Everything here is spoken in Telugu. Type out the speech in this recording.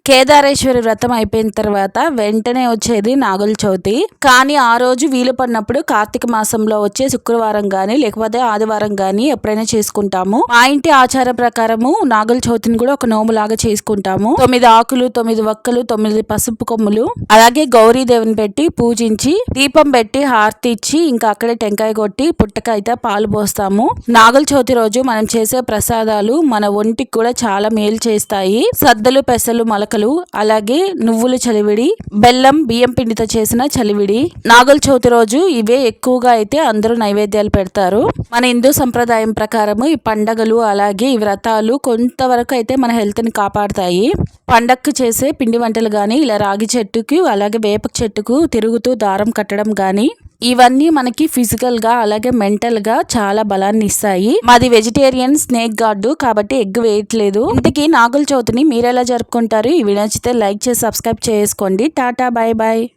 కేదారేశ్వరి వ్రతం అయిపోయిన తర్వాత వెంటనే వచ్చేది నాగుల చవితి. కానీ ఆ రోజు వీలు పడినప్పుడు కార్తీక మాసంలో వచ్చే శుక్రవారం గాని లేకపోతే ఆదివారం గాని ఎప్పుడైనా చేసుకుంటాము. మా ఇంటి ఆచార ప్రకారము నాగుల చవితిని కూడా ఒక నోములాగా చేసుకుంటాము. 9 ఆకులు, 9 వక్కలు, 9 పసుపు కొమ్ములు, అలాగే గౌరీదేవిని పెట్టి పూజించి దీపం పెట్టి హారతి ఇచ్చి ఇంకా అక్కడే టెంకాయ కొట్టి పుట్టకైతే పాలు పోస్తాము. నాగుల చవితి రోజు మనం చేసే ప్రసాదాలు మన ఒంటికి కూడా చాలా మేలు చేస్తాయి. సద్దలు, పెసలు, మొలకలు, అలాగే నువ్వుల చలివిడి, బెల్లం, బియ్యం పిండితో చేసిన చలివిడి. నాగుల చవితి రోజు ఇవే ఎక్కువగా అయితే అందరూ నైవేద్యాలు పెడతారు. మన హిందూ సంప్రదాయం ప్రకారము ఈ పండగలు అలాగే ఈ వ్రతాలు కొంతవరకు అయితే మన హెల్త్ ని కాపాడుతాయి. పండక్కు చేసే పిండి వంటలు గాని ఇలా రాగి చెట్టుకు అలాగే వేప చెట్టుకు తిరుగుతూ దారం కట్టడం గాని ఇవన్నీ మనకి ఫిజికల్ గా అలాగే మెంటల్ గా చాలా బలాన్ని ఇస్తాయి. మాది వెజిటేరియన్ స్నేక్ గార్డు కాబట్టి ఎగ్ వేయట్లేదు. ఇంతకీ నాగుల చవితిని మీరెలా జరుపుకుంటారు? ఈ వీడియో నచ్చితే లైక్ చేసి సబ్స్క్రైబ్ చేసుకోండి. Tata, by by.